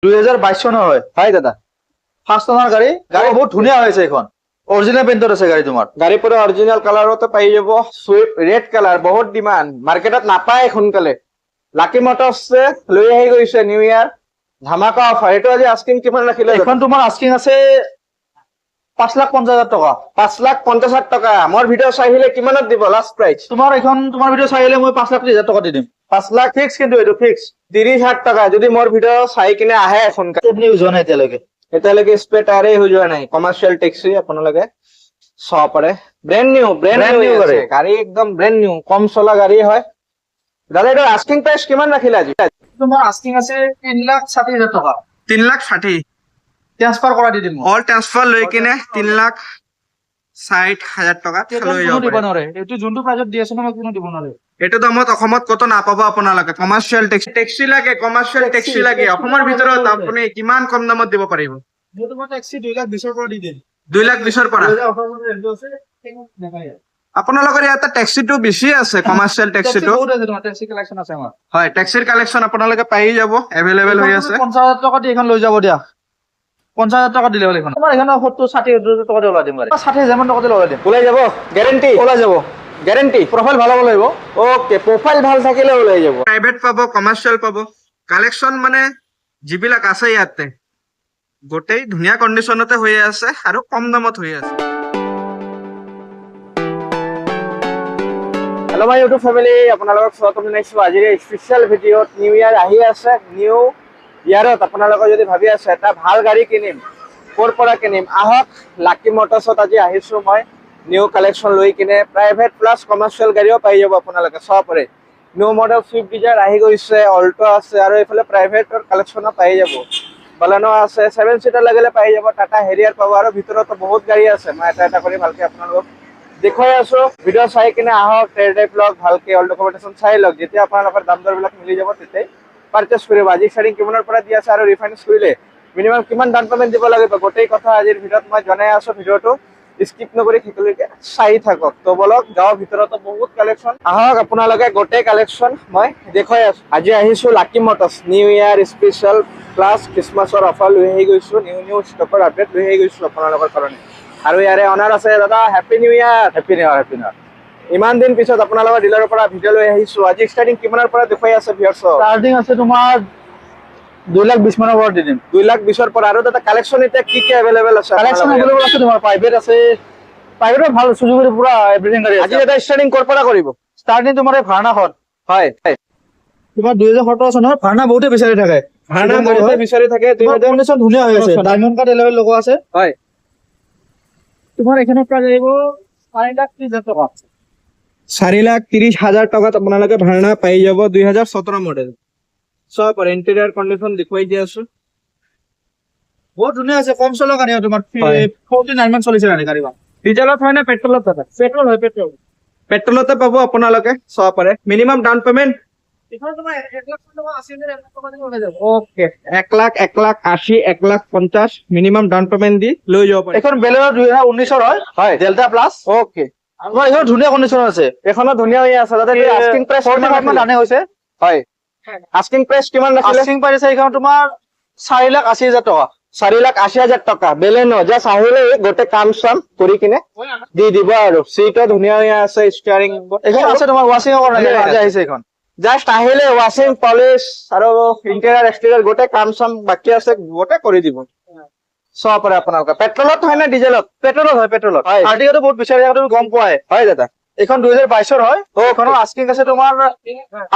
2022 চনৰ হয়। হয় দাদা, ফাৰ্ষ্ট অনাৰ গাড়ী বহুত ধুনীয়া হৈছে এখন। অৰিজিনেল পেইণ্টত আছে গাড়ী তোমাৰ। গাড়ী পুৰা অৰিজিনেল কালাৰতে পাই যাব। সুইফট ৰেড কালাৰ, বহুত ডিমাণ্ড, মাৰ্কেটত নাপায় সোনকালে। লাকি মটৰ্ছে লৈ আহি গৈছে নিউ ইয়াৰ ধামাকা অফাৰ। এইটো আজি আস্কিং কিমান ৰাখিলে? এখন তোমাৰ আস্কিং আছে 5,50,000 টকা। 5,50,000 টকা। মোৰ ভিডিঅ' চাই আহিলে কিমানত দিব লাষ্ট প্ৰাইচ? তোমাৰ ভিডিঅ' চাই আহিলে মই 5,30,000 টকা দি দিম। 5 লাখ ফিক্স, কিন্তু এইটো ফিক্স 30,000 টকা। যদি মোৰ ভিডিঅ' চাই কিনে আহে সোনকালে। আপুনি যোৱা নাই এতিয়ালৈকে। এতিয়ালৈকে স্পেৰ টায়াৰে হৈ যোৱা নাই। কমাৰ্চিয়েল টেক্সি আপোনালোকে চাব পাৰে। ব্ৰেণ্ড নিউ গাড়ী, গাড়ী একদম ব্ৰেণ্ড নিউ, কম চলা গাড়ী হয়। দাদা এইটো আস্কিং প্ৰাইচ কিমান ৰাখিলে আজি? তোমাৰ আস্কিং আছে 3,60,000 টকা। 3,60,000 ট্ৰান্সফাৰ কৰা দি দিম। অল ট্ৰান্সফাৰ লৈ কিনে 3,60,000 টকাত লৈ যাব দিব পাৰে। নোৱাৰে। এইটো যোনটো প্ৰাইচত দি আছে মই কোনো দিব নোৱাৰে। এইটো দামত অসমত কতো নাপাব আপোনালোকে। কমাৰ্চিয়েল টেক্সি লাগে, কমাৰ্চিয়েল টেক্সি লাগে অসমৰ ভিতৰত। আপুনি কিমান কম দামত দিব পাৰিব? মই তোমাৰ টেক্সি 2,20,000 পৰা দি দিম। 2,20,000 পৰা। 2018 ৰেঞ্জ আছে, নাপায়। আপোনালোকৰ ইয়াতে টেক্সিটো বেছি আছে, কমাৰ্চিয়েল টেক্সিটো। বহুত আছে, তোমাৰ টেক্সি কালেকচন আছে আমাৰ। হয়, টেক্সিৰ কালেকচন আপোনালোকে পাই যাব, এভেইলেবল হৈ আছে। 50,000 টকা দি এখন লৈ যাব দিয়া। 50,000 টকা দিলে হ'ল এখন। তোমাৰ এখন 70-60,000 টকা দি ওলাই দিম গাড়ী। 60,000 মান টকা দি ওলাই দিম। ওলাই যাব গ্যাৰান্টি? ওলাই যাব। গ্যাৰান্টি? প্ৰফাইল ভাল হ'ব লাগিব। ওকে, প্ৰফাইল ভাল থাকিলে ওলাই যাব। প্ৰাইভেট পাব, কমাৰ্চিয়েল পাব। কালেকচন মানে যিবিলাক আছে ইয়াতে গোটেই ধুনীয়া কণ্ডিচনতে হৈ আছে আৰু কম দামত হৈ আছে। হেল্ল' মাই ইউটিউব ফেমিলি, আপোনালোকক স্বাগতম জনাইছো আজিৰ এই স্পেচিয়েল ভিডিঅ'ত। নিউ ইয়াৰ আহি আছে। নিউ ইয়াৰত আপোনালোকে যদি ভাবি আছে এটা ভাল গাড়ী কিনিম, ক'ৰ পৰা কিনিম, আহক লাকি মটৰ্ছত আজি আহিছো মই নিউ কালেকশ্যন লৈ কিনে। প্ৰাইভেট প্লাছ কমাৰ্চিয়েল গাড়ীও পাই যাব আপোনালোকে চাব পাৰে। নিউ মডেল চুইফট ডিজায়াৰ আহি গৈছে, অল্টো আছে আৰু এইফালে প্ৰাইভেটৰ কালেকশ্যনো পাই যাব। বালানো আছে, 7 চিটাৰ লাগিলে পাই যাব। টাটা হেৰিয়াৰ পাব আৰু ভিতৰতো বহুত গাড়ী আছে। মই এটা এটা কৰি ভালকে আপোনালোকক দেখুৱাই আছো। ভিডিঅ' চাই কিনে আহক, টেষ্ট ড্ৰাইভ লওক, ভালকে অল ডকুমেণ্টেশ্যন চাই লওক। যেতিয়া আপোনালোকৰ দাম দৰবিলাক মিলি যাব তেতিয়াই পাৰচেছ কৰিব। আজি ষ্টাৰ্টিং কিমানৰ পৰা দি আছে আৰু ৰিফাইনেন্স কৰিলে মিনিমাম কিমান ডাউন পেমেণ্ট দিব লাগিব, গোটেই কথা আজিৰ ভিডিঅ'ত মই জনাই আছো। ভিডিঅ'টো স্কিপ নকৰি শেষলৈকে চাই থাকক। তো বলক গাঁৱৰ ভিতৰতো বহুত কালেকশ্যন, আহক আপোনালোকে গোটেই কালেকশ্যন মই দেখুৱাই আছো। আজি আহিছো Lucky Motors, new year special plus খ্ৰীষ্টমাছৰ অফাৰ লৈ আহি গৈছো। নিউ ষ্টকৰ আপডেট লৈ আহি গৈছো আপোনালোকৰ কাৰণে। আৰু ইয়াৰে অনাৰ আছে দাদা। হেপী নিউ ইয়াৰ। হেপী নিউ ইয়াৰ, হেপী নিউ ইয়াৰ। ইমান দিন পিছত আপোনালোকৰ ডিলাৰৰ পৰা ভিডিঅ' লৈ আহিছো। আজি ষ্টাৰ্টিং কিমানৰ পৰা দেখুৱাই আছে ভিউয়াৰ্ছক? ষ্টাৰ্টিং আছে তোমাৰ 2,20,000 মানৰ পৰা দি দিম। 2,20,000 পৰা। আৰু দাদা কালেকশ্যন এতিয়া কি কি এভেইলেবল আছে? কালেকশ্যন এভেইলেবল আছে তোমাৰ। প্ৰাইভেট আছে, প্ৰাইভেটৰ ভাল সুজুকিৰ পুৰা এভৰিথিং গাড়ী আজি আছে। এটা ষ্টাৰ্টিং ক'ৰ পৰা কৰিব? ষ্টাৰ্টিং তোমাৰ এই ভাৰ্নাখন। হয়, তোমাৰ 2017 চনৰ ভাৰ্না বহুতে বিচাৰি থাকে। ভাৰ্না বহুতে বিচাৰি থাকে। কণ্ডিশ্যন ধুনীয়া হৈ আছে, ডায়মণ্ড কাট এলেভেল লগোৱা আছে। হয়, তোমাৰ এখানৰ প্ৰাইচ আহিব 4,30,000 টকা। 4,30,000 টকাত আপোনালোকে ভাৰ্না পাই যাব। 2017 মডেল। চব ইণ্টেৰিয়ৰ কণ্ডিশ্যন দেখুৱাই দি আছো। বহুত ধুনীয়া আছে, কম চলা গাড়ী হয়। তোমাৰ 49 মান চলিছে গাড়ীখন। ডিজেলত হয় নে পেট্ৰলত? দাদা পেট্ৰল হয়, পেট্ৰল। পেট্ৰলতে পাব আপোনালোকে চাব পাৰে। মিনিমাম ডাউন পেমেণ্ট এইখন তোমাৰ 1,00,000 টকা 80,000 টকা দি ওলাই যাব। ওকে, 1,80,000, 1,50,000 মিনিমাম ডাউন পেমেণ্ট দি লৈ যাব পাৰে। এইখন বেলেগৰ 2019 হয়। হয়, ডেল্টা প্লাছ। ওকে। তোমাৰ এইখন ধুনীয়া কণ্ডিশ্যন আছে। এখনো ধুনীয়া হৈ আছে। দাদা আস্কিং প্ৰাইচ কিমান 45 মান ৰাখিলে? দানে হৈছে। হয়, আস্কিং প্ৰাইচ কিমান ৰাখিলে? আস্কিং প্ৰাইচ এইখন তোমাৰ 4,80,000 টকা। 4,80,000 টকা। বেলেনো জাষ্ট আহিলে গোটেই কাম চাম কৰি কিনে দি দিব আৰু। চিটো ধুনীয়া হৈ আছে, ষ্টিয়াৰিং এইখন আছে তোমাৰ ৱাশ্বিং কৰা নাই, আজি আহিছে এইখন। জাষ্ট আহিলে ৱাশ্বিং, পলিশ আৰু ইণ্টেৰিয়ৰ এক্সটেৰিয়ৰ গোটেই কাম চাম বাকী আছে, গোটেই কৰি দিব। চাব পাৰে আপোনালোকে। পেট্ৰলত হয় নে ডিজেলত? পেট্ৰলত হয়, পেট্ৰলত। হয়। আৰ্টিকাটো বহুত বিচাৰি থাকে, তুমি গম পোৱাই। হয় দাদা। এইখন 2022 হয়। এইখনৰ আস্কিং আছে তোমাৰ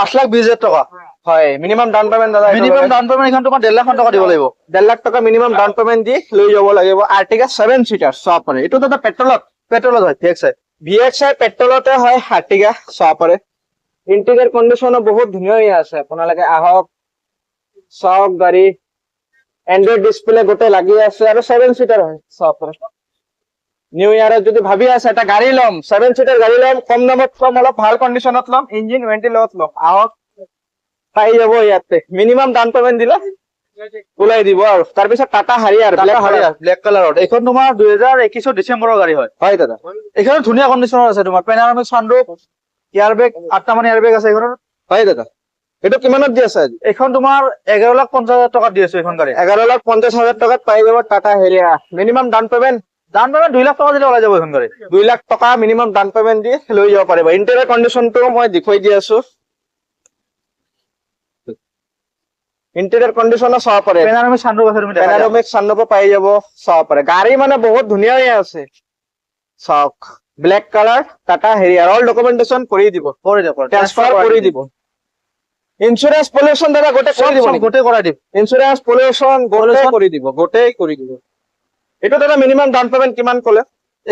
8,20,000 টকা। হয়, মিনিমাম ডাউন পেমেণ্ট দাদা? মিনিমাম ডাউন পেমেণ্ট এইখন তোমাৰ 1,50,000 টকা দিব লাগিব। 1,50,000 টকা মিনিমাম ডাউন পেমেণ্ট দি লৈ যাব লাগিব। আৰ্টিকা 7 চিটাৰ চাব পাৰে। এইটো দাদা পেট্ৰলত? পেট্ৰলত হয়, VXI। VXI পেট্ৰলতে হয়। আৰ্টিকা চাব পাৰে। ইণ্টেৰিয়ৰ কণ্ডিশ্যনো বহুত ধুনীয়া হৈ আছে। আপোনালোকে আহক চাওক গাড়ী। এণ্ড্ৰইড ডিছপ্লে গোটেই লাগি আছে আৰু 7 চিটাৰ হয় চাব পাৰে। নিউ ইয়াৰত যদি ভাবি আছে এটা গাড়ী ল'ম, 7 চিটাৰ গাড়ী ল'ম, কম দামত ল'ম, অলপ ভাল কণ্ডিশ্যনত ল'ম, ইঞ্জিন ৱাৰেণ্টি লগত ল'ম, আহক পাই যাব ইয়াতে। মিনিমাম ডাউন পেমেণ্ট দিলে ওলাই দিব আৰু। তাৰপিছত টাটা হাৰিয়াৰ ব্লেক কালাৰত। এইখন তোমাৰ 2021 ডিচেম্বৰৰ গাড়ী হয়। হয় দাদা। এইখন ধুনীয়া কণ্ডিশ্যনৰ আছে। তোমাৰ পেনাৰামিক ছানৰুফ, এয়াৰবেগ, 8টা মান এয়াৰবেগ আছে এইখনৰ। হয় দাদা। এইটো কিমানত দি আছে আজি? এইখন তোমাৰ 11,50,000 টকা দি আছো এইখন গাড়ী। 11,50,000 টকাত পাই যাব টাটা হেৰিয়া। Minimum down payment down payment 2 lakh টকা দিলে ওলাই যাব এইখন গাড়ী। 2 লাখ টকা মিনিমাম ডাউন পেমেন্ট দি লৈ যাব পাৰিব। ইণ্টেৰিয়ৰ কণ্ডিশ্যনটো মই দেখুৱাই দি আছো। ইণ্টেৰিয়ৰ কণ্ডিশ্যনো চাব পাৰে। পেনাৰমিক সানৰুফ আছে, তুমি দেখা দিয়া। পেনাৰমিক সানৰুফ পাই যাব, চাব পাৰে। গাড়ী মানে বহুত ধুনীয়া হৈ আছে। চাওক, ব্লেক কালাৰ টাটা হেৰিয়াৰ। অল ডকুমেন্টেশন কৰি দিব, কৰি দিয়ক, ট্ৰান্সফাৰ কৰি দিব। ইন্স্যুৰেন্স পলিউশন দাদা গোটেই কৰি দিব, গোটেই কৰাই দিম। ইন্স্যুৰেন্স পলিউশন গোটেই কৰি দিব, গোটেই কৰি দিব। এইটো দাদা মিনিমাম ডাউন পেমেন্ট কিমান ক'লে?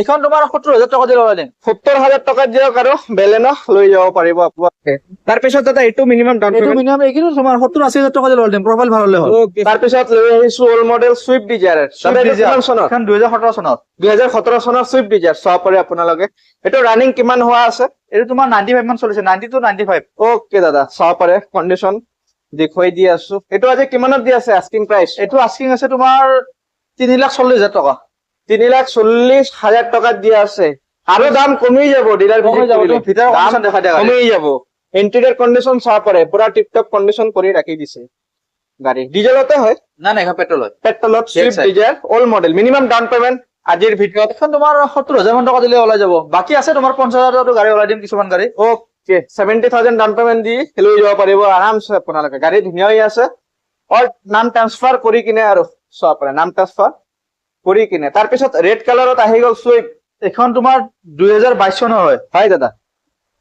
এইখন তোমাৰ 70,000 টকা দিলে ওলাই দিম। 70,000 টকাত দিয়ক আৰু বেলেনো লৈ যাব পাৰিব আপোনালোকে। তাৰপিছত দাদা এইটো মিনিমাম ডাউন এইটো পেমেন্ট মিনিমাম এইখিনি তোমাৰ 70-80,000 টকা দিলে ওলাই দিম, প্ৰফাইল ভাল হলে হ'ল। তাৰপিছত লৈ আহিছো অল মডেল সুইফট ডিজায়াৰ। দাদা এইটো কিমান চনৰ? এইখন 2017 চনত। 2017 চনৰ সুইফট ডিজায়াৰ চাব পাৰে আপোনালোকে। এইটো ৰানিং কিমান হোৱা আছে? এইটো তোমাৰ 95 মান চলিছে, 90 to 95। ওকে দাদা চাব পাৰে, কণ্ডিশ্যন দেখুৱাই দি আছো। এইটো আজি কিমানত দি আছে আস্কিং প্ৰাইচ? এইটো আস্কিং আছে তোমাৰ 3,40,000 টকা। 3,40,000 টকাত দিয়া আছে। আৰু দাম কমি যাব, ডিলাৰ কমি যাব, তুমি ভিতৰৰ condition দেখা দিয়া গাড়ী। কমি যাব। ইন্টেৰিয়ৰ কণ্ডিশ্যন চাব পাৰে, পুৰা টিপটপ কণ্ডিশ্যন কৰি ৰাখি দিছে গাড়ী। ডিজেলতে হয় না না, এইখন পেট্ৰল হয়। পেট্ৰলত Swift side। Dzire all model. Minimum down payment আজিৰ ভিডিঅ'ত এইখন তোমাৰ 70,000 মান টকা দিলে ওলাই যাব। বাকী আছে তোমাৰ 50,000 টকা গাড়ী ওলাই দিম, কিছুমান গাড়ী। ওকে 70,000 ডাউন পেমেন্ট দি লৈ যাব পাৰিব আৰামছে আপোনালোকে। গাড়ী ধুনীয়া হৈ আছে। অল নাম ট্ৰান্সফাৰ কৰি কিনে আৰু চাব পাৰে, নাম ট্ৰান্সফাৰ কৰি কিনে। তাৰপিছত ৰেড কালাৰত আহি গ'ল সুইফট। এইখন তোমাৰ 2022 চনৰ হয়। হয় দাদা,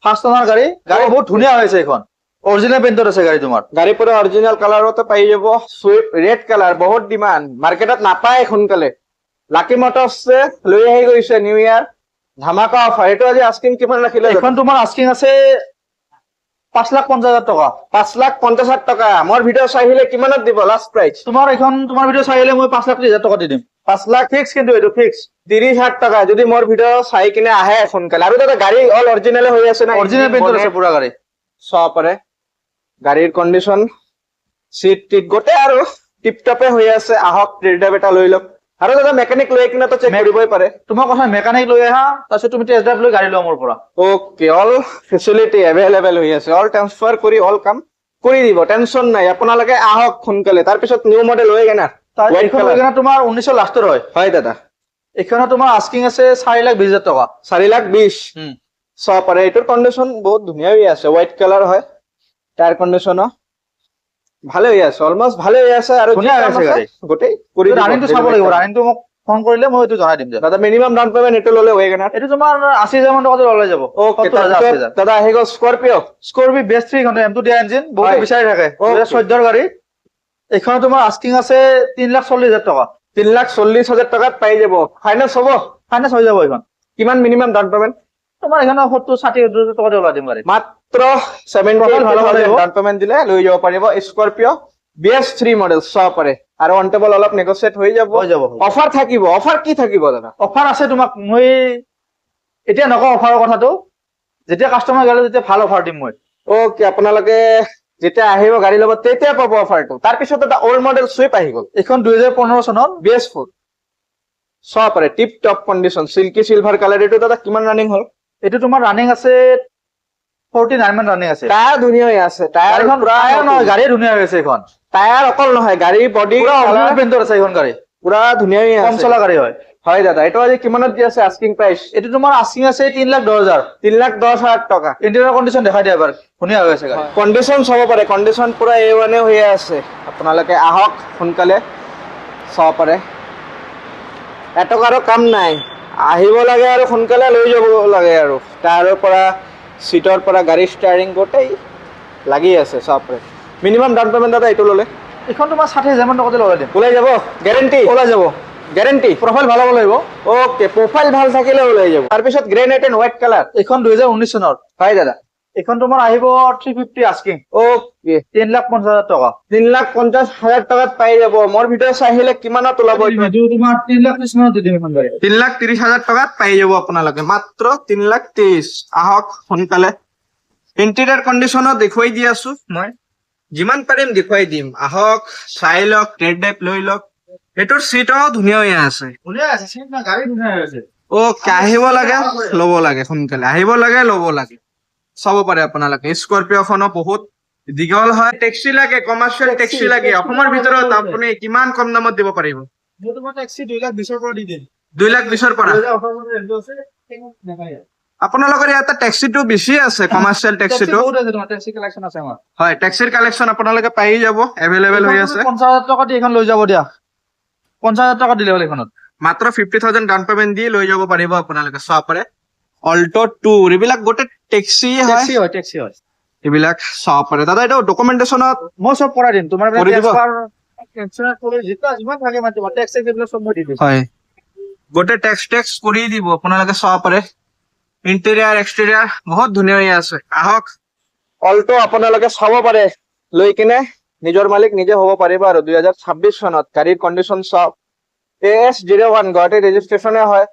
ফাৰ্ষ্ট অনাৰ গাড়ী। গাড়ী বহুত ধুনীয়া হৈছে এইখন। অৰিজিনেল পেইণ্টত আছে গাড়ী তোমাৰ। গাড়ী পুৰা অৰিজিনেল কালাৰতে পাই যাব। সুইফট ৰেড কালাৰ, বহুত ডিমাণ্ড, মাৰ্কেটত নাপায় সোনকালে। লাকি মটৰ্ছে লৈ আহি গৈছে নিউ ইয়াৰ ধামাকা অফাৰ। এইটো আজি আস্কিং কিমান ৰাখিলে? এইখন তোমাৰ আস্কিং আছে 5,50,000 টকা। 5,50,000 টকা। মোৰ ভিডিঅ' চাই আহিলে কিমানত দিব লাষ্ট প্ৰাইচ? তোমাৰ এইখন তোমাৰ ভিডিঅ' চাই আহিলে মই 5,30,000 টকা দি দিম। 5 লাখ ফিক্স, কিন্তু এইটো ফিক্স। 30,000 টকা যদি মোৰ ভিডিঅ' চাই কিনে আহে সোনকালে। আৰু দাদা গাড়ী অল অৰিজিনেল হৈ আছে না? অৰিজিনেল পেইণ্টত আছে পুৰা গাড়ী। চাব পাৰে গাড়ীৰ কণ্ডিশ্যন, চিট টিট গোটেই আৰু টিপটপে হৈ আছে। আহক টেষ্ট ড্ৰাইভ এটা লৈ লওক। আৰু দাদা মেকানিক লৈ কিনে তো চেক কৰিবই পাৰে। তোমাৰ কথা মেকানিক লৈ আহা, তাৰপিছত তুমি টেষ্ট ড্ৰাইভ লৈ গাড়ী লোৱা মোৰ পৰা। ওকে, অল ফেচিলিটি এভেইলেবল হৈ আছে। অল ট্ৰান্সফাৰ কৰি অল কাম কৰি দিব, টেনচন নাই। আপোনালোকে আহক সোনকালে। তাৰপিছত নিউ মডেল হৈ কেনে এইখন লৈ কিনে তোমাৰ 1900 লাষ্টৰ হয়। হয় দাদা, এইখনত তোমাৰ আস্কিং আছে 4,20,000 টকা। 4,20,000 চাব পাৰে। এইটোৰ কণ্ডিশ্যন বহুত ধুনীয়া হৈ আছে, হোৱাইট কালাৰ হয়। টায়াৰ কণ্ডিশ্যনো ভালে হৈ আছে, অলমষ্ট ভালে হৈ আছে। আৰু ধুনীয়া হৈ আছে গাড়ী। গোটেই কৰি দিব। ৰানিংটো চাব লাগিব, ৰানিংটো মোক ফোন কৰিলে মই এইটো জনাই দিম। দাদা মিনিমাম ডাউন পেমেন্ট এইটো ল'লে হৈ কেনে? এইটো তোমাৰ 80,000 মান টকা দিলে ওলাই যাব। ওকে, 70,000। দাদা আহি গ'ল স্কৰপিঅ। স্কৰপিঅ বেছ 3 ঘণ্টা M2 দিয়া ইঞ্জিন, বহুত হয়। বিচাৰি থাকে। 2014 গাড়ী। এইখন তোমাৰ আস্কিং আছে 3,40,000 টকা। 3,40,000 টকাত পাই যাব। ফাইনেন্স হ'ব? ফাইনেন্স হৈ যাব এইখন। কিমান মিনিমাম ডাউন পেমেন্ট? তোমাৰ এইখন 70-60,000 টকা দি ওলাই দিম গাড়ী। মাত্ৰ 70,000 ডাউন পেমেন্ট দিলে লৈ যাব পাৰিব স্কৰপিঅ BS3 মডেল। চাব পাৰে আৰু অন টেবল অলপ নেগোচিয়েট হৈ যাব। অফাৰ থাকিব। অফাৰ কি থাকিব দাদা? অফাৰ আছে, তোমাক মই এতিয়া নকওঁ অফাৰৰ কথাটো। যেতিয়া কাষ্টমাৰ গ'লে তেতিয়া ভাল অফাৰ দিম মই। ওকে, আপোনালোকে যেতিয়া আহিব গাড়ী ল'ব তেতিয়া পাব অফাৰটো। তাৰপিছত এটা অল্ড মডেল সুইফট আহি গ'ল। এইখন 2015 চনৰ BS4 চাব পাৰে, tip top condition, silky silver colour. এইটো দাদা কিমান ৰানিং হ'ল? এইটো তোমাৰ ৰানিং আছে 49 মান ৰানিং আছে। টায়াৰ ধুনীয়া হৈ আছে। টায়াৰ নহয়, গাড়ী ধুনীয়া হৈ আছে এইখন। টায়াৰ অকল নহয়, গাড়ী বডি পুৰা অৰিজিনেল পেইণ্টত আছে এইখন গাড়ী। পুৰা ধুনীয়া হৈ কম আছে। চলা গাড়ী হয়। হয় দাদা, এইটো আজি কিমানত দি আছে আস্কিং প্ৰাইচ? এইটো তোমাৰ আস্কিং আছে 3,10,000। 3,10,000 টকা। ইণ্টেৰিয়ৰ কণ্ডিশ্যন দেখাই দিয়া এবাৰ, ধুনীয়া হৈ আছে গাড়ী। কণ্ডিশ্যন চাব পাৰে, কণ্ডিশ্যন পুৰা A1 হৈ আছে। আপোনালোকে আহক সোনকালে, চাব পাৰে। এটকাৰো কাম নাই, আহিব লাগে আৰু সোনকালে লৈ যাব লাগে। আৰু টায়াৰৰ পৰা চিটৰ পৰা গাড়ী ষ্টাৰিং গোটেই লাগি আছে। চাব পাৰে মিনিমাম ডাউন পেমেন্ট দাদা এইটো ল'লে? এইখন তোমাৰ 60,000 মান টকা দিলে ওলাই দিম। ওলাই যাব গেৰেণ্টি? ওলাই যাব গেৰেণ্টি। প্ৰফাইল ভাল হ'ব লাগিব। ওকে, প্ৰফাইল ভাল থাকিলে ওলাই যাব। তাৰপিছত গ্ৰেনাইট এণ্ড হোৱাইট কালাৰ। এইখন 2019 চনৰ। হয় দাদা, এইখন তোমাৰ আহিব 350 আস্কিং। ওকে, 3,50,000 টকা। 3,50,000 টকাত পাই যাব। মোৰ ভিডিঅ' চাই আহিলে কিমানত ওলাব? এইটো তোমাৰ 3,30,000 মানত দি দিম এইখন গাড়ী। 3,30,000 টকাত পাই যাব আপোনালোকে, মাত্ৰ 3,30,000। আহক সোনকালে। ইণ্টেৰিয়ৰ কণ্ডিশ্যনত দেখুৱাই দি আছো মই, যিমান পাৰিম দেখুৱাই দিম। আহক, চাই লওক, টেষ্ট ড্ৰাইভ লৈ লওক। এইটোৰ চিটো ধুনীয়া হৈ আছে। ধুনীয়া আছে, গাড়ী ধুনীয়া হৈ আছে। ওকে, আহিব লাগে ল'ব লাগে সোনকালে, আহিব লাগে ল'ব লাগে। চাব পাৰে আপোনালোকে স্কৰপিঅ'খনো বহুত দীঘল হয় টেক্সি লাগে কমাৰ্চিয়েল টেক্সি লাগে অসমৰ ভিতৰত আপুনি কিমান কম দামত দিব পাৰিব মই তোমাৰ টেক্সি 2,20,000 পৰা দি দিম 2,20,000 পৰা 2018 চনৰ ৰেঞ্জ আছে নেপায় আপোনালোকৰ ইয়াতে টেক্সিটো বেছি আছে কমাৰ্চিয়েল টেক্সিটো বহুত আছে তোমাৰ টেক্সি কালেকচন আছে আমাৰ হয় টেক্সিৰ কালেকচন আপোনালোকে পাই যাব এভেইলেবল হৈ আছে 50,000 টকা দি এখন লৈ যাব দিয়া 50,000 টকা দিলে হ'ল এখনত মাত্ৰ 50,000 ডাউন পেমেন্ট দি লৈ যাব পাৰিব আপোনালোকে চাব পাৰে অল্টো টুৰ এইবিলাক গোটেই টেক্সি হয় টেক্সি হয় এইবিলাক চাব পাৰে দাদা এইটো ডকুমেন্টেশনত মই চব কৰাই দিম তোমাৰ কৰি দিব? ট্ৰান্সফাৰ কৰি যেটা যিমান থাকে মানে তোমাৰ টেক্স এইবিলাক চব মই দি দিম হয় গোটেই টেক্স কৰি দিব আপোনালোকে চাব পাৰে ইন্টেৰিয়াৰ এক্সটেৰিয়াৰ বহুত ধুনীয়া হৈ আছে আহক অল্টো আপোনালোকে চাব পাৰে লৈ কিনে নিজৰ মালিক নিজে হ'ব পাৰিব আৰু 2026 চনত গাড়ীৰ কণ্ডিশ্যন চাওক AS01 গুৱাহাটী ৰেজিষ্ট্ৰেচনে হয়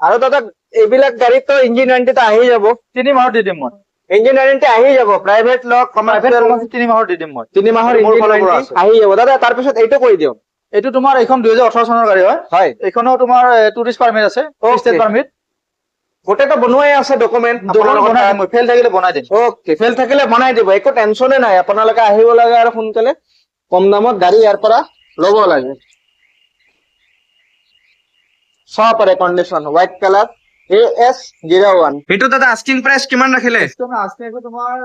আৰু দাদা এইবিলাক গাড়ীতো ইঞ্জিন ৱাৰেণ্টিটো আহি যাব 3 মাহৰ দি দিম মই ইঞ্জিন ৱাৰেণ্টি আহি যাব প্ৰাইভেট লক কমাৰ্চিয়েল 3 মাহৰ দি দিম মই 3 মাহৰ মোৰ ইঞ্জিন ফালৰ পৰা ৱাৰেণ্টি আছে। আহি যাব দাদা তাৰপিছত এইটো কৰি দিয়ক এইটো তোমাৰ এইখন 2018 চনৰ গাড়ী হয় হয় এইখনো তোমাৰ টুৰিষ্ট পাৰমিট আছে Okay. ষ্টেট পাৰমিট গোটেইটো বনোৱাই আছে ডকুমেন্ট বনাই দিম মই ফেল থাকিলে বনাই দিম ওকে ফেল থাকিলে বনাই দিব একো টেনচনে নাই আপোনালোকে আহিব লাগে আৰু সোনকালে কম দামত গাড়ী ইয়াৰ পৰা ল'ব লাগে চাব পাৰে কণ্ডিশ্যন হোৱাইট কালাৰ AS01 এইটো দাদা আস্কিং প্ৰাইচ কিমান ৰাখিলে আজকে তোমাৰ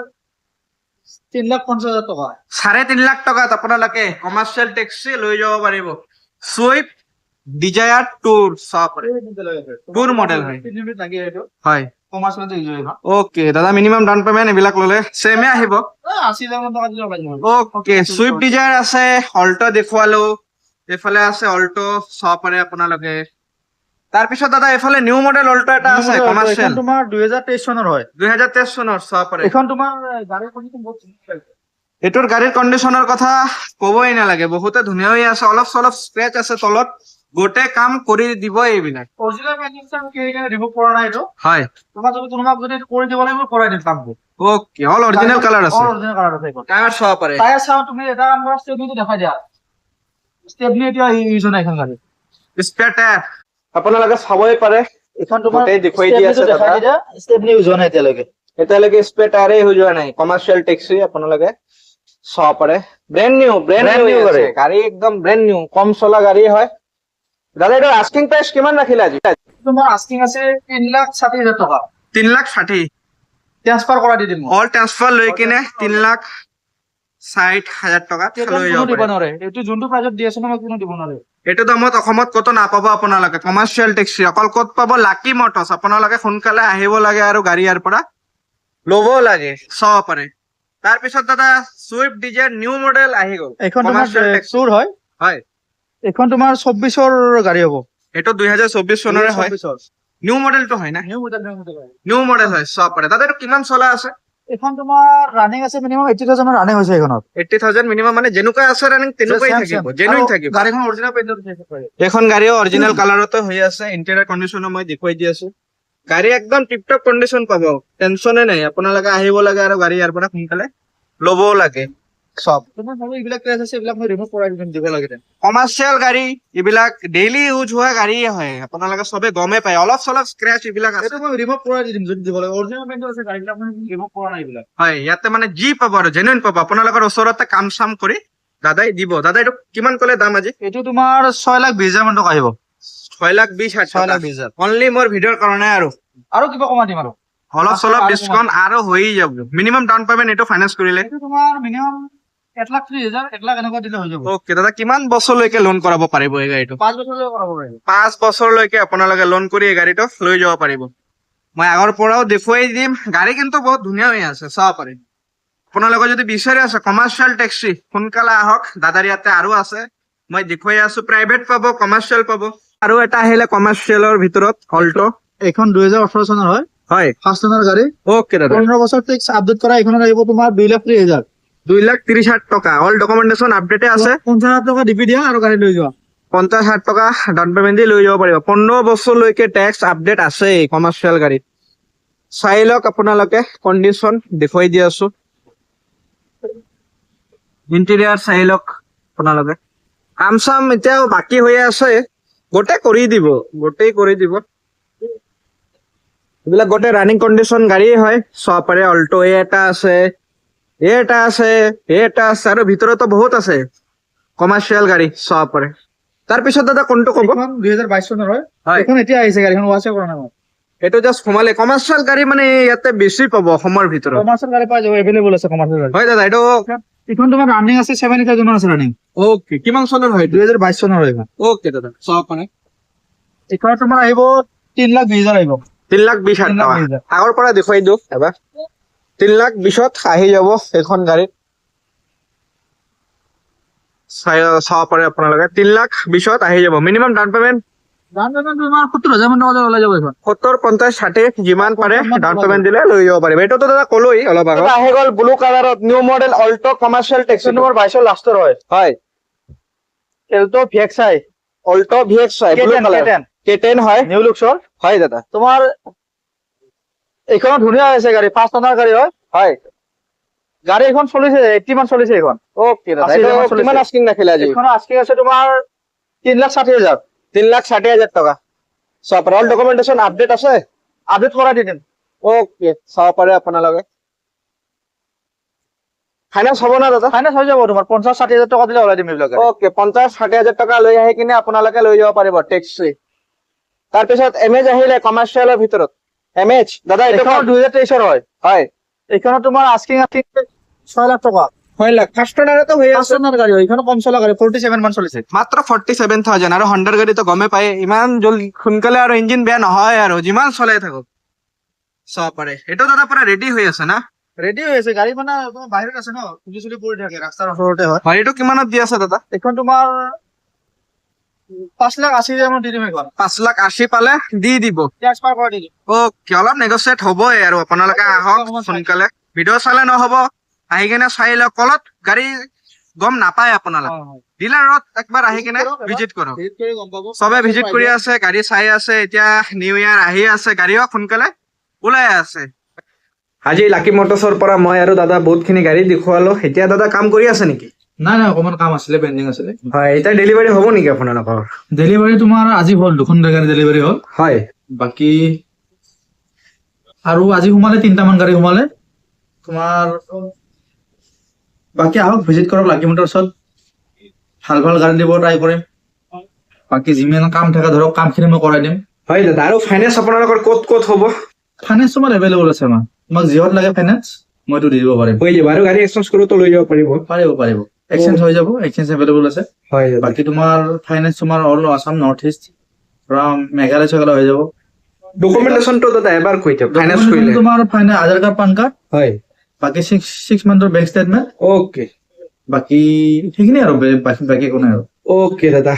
3,50,000 টকা 3.5 লাখ টকাত আপোনালোকে কমাৰ্চিয়েল টেক্সি লৈ যাব পাৰিব চুইফট ডিজায়াৰ টুৰ চাব পাৰে Tour model হয়। 3 মিনিট লাগি এইটো হয় কমাৰ্চিয়েল ইউজ হয় ওকে দাদা মিনিমাম ডাউন পেমেন্ট এইবিলাক ল'লে চেমে আহিব 80,000 টকা দিলে পাই যাম ওকে চুইফট ডিজায়াৰ আছে অল্টো দেখুৱালো এইফালে আছে অল্টো চাব পাৰে আপোনালোকে তাৰপিছত দাদা এইফালে নিউ মডেল অল্টো এটা আছে কমাৰ্চিয়েল এইখন তোমাৰ 2023 চনৰ হয় 2023 চনৰ চাব পাৰে এইখন তোমাৰ গাড়ীৰ কণ্ডিশ্যন বহুত ধুনীয়া এইটোৰ গাড়ীৰ কণ্ডিশ্যনৰ কথা ক'বই নালাগে বহুতে ধুনীয়া হৈ আছে অলপ চলপ স্ক্ৰেচ আছে তলত গোটেই কাম কৰি দিব এইবিলাক অৰিজিনেল মেনুফেকচাৰ কি কাৰণে ৰিমুভ কৰা নাই এইটো হয় তোমাক যদি কোনোবাক যদি কৰি দিব লাগিব কৰাই দিম কামটো ওকে অল অৰিজিনেল কালাৰ আছে অৰিজিনেল কালাৰ আছে এইখন টায়াৰ চাব পাৰে টায়াৰ চাও তুমি এটা আমাৰ ষ্টেপনিটো দেখাই দিয়া ষ্টেপনি এতিয়া ইউজ নাই এখন গাড়ী স্পেয়াৰ টায়াৰ আপোনালোকে চাবই পাৰে এইখন তোমাৰ গোটেই দেখুৱাই দি আছে দেখাই দাদা। দিয়া ষ্টেপনি ইউজ হোৱা নাই এতিয়ালৈকে এতিয়ালৈকে স্পেয়াৰ টায়াৰে হৈ যোৱা নাই কমাৰ্চিয়েল টেক্সি আপোনালোকে চাব পাৰে ব্ৰেণ্ড নিউ Brand new গাড়ী গাড়ী। গাড়ী একদম ব্ৰেণ্ড নিউ কম চলা গাড়ী হয় দাদা এইটো আস্কিং প্ৰাইচ কিমান ৰাখিলে আজি তোমাৰ আস্কিং আছে 3,60,000 টকা 3,60,000 ট্ৰান্সফাৰ কৰা দি দিম মই অল ট্ৰান্সফাৰ লৈ কিনে 3,60,000 টকাত লৈ যাব কোনো দিব পাৰে নোৱাৰে এইটো যোনটো প্ৰাইজত দি আছে নহয় কোনো দিব নোৱাৰে এইটো দামত অসমত ক'তো নাপাব আপোনালোকে কমাৰ্চিয়েল টেক্সি অকল ক'ত পাব লাকি মটৰ্ছ আপোনালোকে সোনকালে আহিব লাগে আৰু গাড়ী ইয়াৰ পৰা ল'ব লাগে চাব পাৰে তাৰপিছত দাদা চুইফট ডিজায়াৰ নিউ মডেল আহি গ'ল এইখন তোমাৰ Commercial taxi। চুৰ হয় হয় এইখন তোমাৰ 24ৰ গাড়ী হ'ব এইটো 2024 চনৰে হয় 24ৰ নিউ মডেলটো হয় না নিউ মডেল নিউ মডেল হয় চাব পাৰে দাদা এইটো কিমান চলা আছে এইখন তোমাৰ ৰানিং আছে মিনিমাম 80,000 মান ৰানিং হৈছে এইখনত 80,000 মিনিমাম মানে যেনেকুৱা আছে ৰানিং তেনেকুৱাই থাকিব জেনুইন থাকিব গাড়ীখন অৰিজিনেল পেইণ্টত থাকিব পাৰে এইখন গাড়ীও অৰিজিনেল কালাৰতে হৈ আছে ইণ্টেৰিয়ৰ কণ্ডিশ্যনো মই দেখুৱাই দি আছো গাড়ী একদম টিপটপ কণ্ডিশ্যন পাব টেনচনে নাই আপোনালোকে আহিব লাগে আৰু গাড়ী ইয়াৰ পৰা সোনকালে ল'বও লাগে চব তোমাৰ ভাবো এইবিলাক ক্ৰেছ আছে এইবিলাক মই ৰিমুভ কৰাই দিম দিব লাগে কমাৰ্চিয়েল গাড়ী এইবিলাক ডেইলি ইউজ হোৱা গাড়ীয়ে হয় আপোনালোকে চবে গমেই পায় অলপ চলপ স্ক্ৰেচ এইবিলাক আছে এইটো মই ৰিমুভ কৰাই দিম যদি দিব লাগে অৰিজিনেল পেইণ্টত আছে গাড়ীবিলাক মই ৰিমুভ কৰা নাই এইবিলাক হয় ইয়াতে মানে যি পাব আৰু জেনুইন পাব আপোনালোকৰ ওচৰতে কাম চাম কৰি দাদাই দিব দাদা এইটো কিমান ক'লে দাম আজি এইটো তোমাৰ 6,20,000 মান টকা আহিব 6,20,000 6,20,000 অনলি মোৰ ভিডিঅ'ৰ কাৰণে আৰু কিবা কমাই দিম আৰু অলপ চলপ আৰু ডিছকাউণ্ট আৰু হৈ যাব মিনিমাম ডাউন পেমেণ্ট এইটো ফাইনেন্স কৰিলে এইটো তোমাৰ মিনিমাম 1,30,000 1 লাখ এনেকুৱা দিলে হৈ যাব ওকে দাদা কিমান বছৰলৈকে লোন কৰাব পাৰিব এই গাড়ীটো 5 বছৰলৈ কৰাব পাৰিব 5 বছৰলৈকে আপোনালোকে লোন কৰি এই গাড়ীটো লৈ যাব পাৰিব মই আগৰ পৰাও দেখুৱাই দিম গাড়ী কিন্তু বহুত ধুনীয়া হৈ আছে চাব পাৰে আপোনালোকে যদি বিচাৰি আছে কমাৰ্চিয়েল টেক্সি সোনকালে আহক দাদাৰ ইয়াতে আৰু আছে মই দেখুৱাই আছো প্ৰাইভেট পাব কমাৰ্চিয়েল পাব আৰু এটা আহিলে কমাৰ্চিয়েলৰ ভিতৰত অল্টো এইখন 2018 চনৰ হয় হয় ফাৰ্ষ্ট চনৰ গাড়ী ওকে দাদা 15 বছৰ টেক্স আপডেট কৰা এইখনত আহিব তোমাৰ 2,30,000 2,30,000 টকা অল ডকুমেন্টেশন আপডেটে আছে 50,000 টকা ডিপি দিয়া আৰু গাড়ী লৈ যোৱা 50,000 টকা ডাউন পেমেন্ট দি লৈ যাব পাৰিব 15 বছৰলৈকে টেক্স আপডেট আছে কমাৰ্চিয়েল গাড়ীত চাই লওক আপোনালোকে কণ্ডিশ্যন দেখুৱাই দি আছো ইণ্টেৰিয়াৰ চাই লওক আপোনালোকে কাম চাম এতিয়াও বাকী হৈ আছে গোটেই কৰি দিব এইবিলাক গোটেই ৰানিং কণ্ডিশ্যন গাড়ী হয় চাব পাৰে অল্টো এটা আছে এটা আছে আৰু ভিতৰতো বহুত আছে কমাৰ্চিয়েল গাড়ী চাব পাৰে। তাৰপিছত দাদা কোনটো ক'ব? এইখন 2022 চনৰ হয়। হয়। এইখন এতিয়া আহিছে, গাড়ীখন ৱাছে কৰা নাই মই। এইটো জাষ্ট সোমালে কমাৰ্চিয়েল গাড়ী মানে ইয়াতে বেছি পাব অসমৰ ভিতৰত। কমাৰ্চিয়েল গাড়ী পাই যাব, এভেইলেবল আছে কমাৰ্চিয়েল গাড়ী। হয় দাদা, এইটো এইখন তোমাৰ ৰানিং আছে 70,000 মান আছে ৰানিং। অ'কে, কিমান চনৰ হয়? 2022 চনৰ হয় এইখন। অ'কে দাদা, চাব পাৰে। এইখন তোমাৰ আহিব 3,20,000 আহিব। 3,20,000 টকা। 3,20,000। আগৰ পৰা দেখুৱাই দিওঁ এবাৰ। 3,20,000 আহি যাব এইখন গাড়ীত। চাব পাৰে আপোনালোকে 3,20,000 আহি যাব। মিনিমাম ডাউন পেমেণ্ট দাম তোমাৰ 70,000 মান টকা ওলাই যাব এইখন। 70, 50, 60 যিমান পাৰে 50 মান ডাউন টকা পেমেণ্ট দিলে লৈ যাব পাৰিব। এইটোতো দাদা ক'লোই অলপ আগত। আহি গ'ল ব্লু কালাৰত new model Alto commercial taxi এইখন তোমাৰ 22 লাষ্টৰ হয়। হয়। Alto VXI Alto VXI blue colour K10 হয়। নিউ লুকছৰ। হয় দাদা। তোমাৰ এইখন ধুনীয়া হৈছে গাড়ী, 5 টনাৰ গাড়ী হয়। হয়। গাড়ী এখন চলিছে 80 মান চলিছে এইখন। অ'কে দাদা, 80,000 মান এইটো চলিছে। কিমান আস্কিং ৰাখিলে আজি? এইখন আস্কিং আছে তোমাৰ 3,60,000। 3,60,000 টকা। চাব পাৰে। অল ডকুমেণ্টেশ্যন আপডেট আছে। আপডেট কৰাই দি দিম। অ'কে, চাব পাৰে আপোনালোকে। ফাইনেন্স হ'ব না দাদা? ফাইনেন্স হৈ যাব তোমাৰ 50,60,000 টকা দিলে ওলাই দিম এইবিলাক গাড়ী। অ'কে, 50,60,000 টকা লৈ আহি কিনে আপোনালোকে লৈ যাব পাৰিব টেক্সি। তাৰপিছত এমএজ আহিলে কমাৰ্চিয়েলৰ ভিতৰত। এমএজ দাদা, এইটো এইখন 2023 হয়। হয়। এইখনত তোমাৰ আস্কিং 6 লাখ টকা। 6 লাখ। ফাৰ্ষ্ট অনাৰতো হৈ 5 আছে। টনাৰ গাড়ী হয়, এইখন কম চলা গাড়ী 47 মান চলিছে। মাত্ৰ 47,000 আৰু হণ্ডাৰ গাড়ীতো গমে পায় ইমান জলদি সোনকালে আৰু ইঞ্জিন বেয়া নহয় আৰু যিমান চলাই থাকক। চাব পাৰে। এইটো দাদা পুৰা ৰেডি হৈ আছে না? ৰেডি হৈ আছে গাড়ী, মানে তোমাৰ বাহিৰত আছে ন, খুলি চুলি পৰি থাকে, ৰাস্তাৰ ওচৰতে হয়। হয়, এইটো কিমানত দি আছে দাদা? এইখন তোমাৰ 5,80,000 মান দি দিম এইখন। 5,80,000 পালে দি দিব। টেক্স পাৰ কৰি দি দিম। অ'কে, অলপ নেগচিয়েট হ'বই আৰু আপোনালোকে আহক সোনকালে। ভিডিঅ' চালে নহ'ব, আহি কিনে চাই লওক। কলত গাড়ী গম নাপায় আপোনালোকে। ডিলাৰত একবাৰ আহি কিনে ভিজিট কৰক। ভিজিট কৰি গম পাব। চবে ভিজিট কৰি আছে, গাড়ী চাই আছে। এতিয়া নিউ ইয়াৰ আহি আছে, গাড়ীও সোনকালে ওলাই আছে। আজি লাকি মটৰ্ছৰ পৰা মই আৰু দাদা বহুতখিনি গাড়ী দেখুৱালো। এতিয়া দাদা কাম কৰি আছে নেকি? নাই অকমান কাম আছিলে, পেণ্ডিং আছিলে। হয়, এতিয়া ডেলিভাৰী হ'ব নেকি আপোনালোকৰ? ডেলিভাৰী তোমাৰ আজি হ'ল, 2খন গাড়ী ডেলিভাৰী হ'ল। হয়। বাকী আৰু আজি সোমালে 3টা মান গাড়ী সোমালে তোমাৰ। বাকী আহক, ভিজিট কৰক লাকি মটৰ্ছত। ভাল ভাল গাড়ী দিব ট্ৰাই কৰিম। বাকী যিমান কাম থাকে ধৰক কামখিনি মই কৰাই দিম। হয় দাদা, আৰু ফাইনেন্স আপোনালোকৰ ক'ত হ'ব? ফাইনেন্স তোমাৰ এভেইলেবল আছে আমাৰ। তোমাক যিহত লাগে ফাইনেন্স মইতো দি দিব পাৰিম। হৈ যাব, আৰু গাড়ী এক্সচেঞ্জ কৰোঁতো লৈ যাব পাৰিব? পাৰিব। এক্সচেঞ্জ হৈ যাব, এক্সচেঞ্জ এভেইলেবল আছে। হয়। বাকী তোমাৰ ফাইনেন্স তোমাৰ অল আছাম নৰ্থ ইষ্ট পৰা মেঘালয় চেঘালয় হৈ যাব। ডকুমেণ্টেশ্যনটো দাদা এবাৰ কৈ দিয়ক। ফাইনেন্স কৰিলে তোমাৰ আধাৰ কাৰ্ড, পান কাৰ্ড। হয়। বাকী 6 মান্থৰ বেংক ষ্টেটমেণ্ট। অ'কে। বাকী সেইখিনি আৰু বাকী একো নাই আৰু। অ'কে দাদা।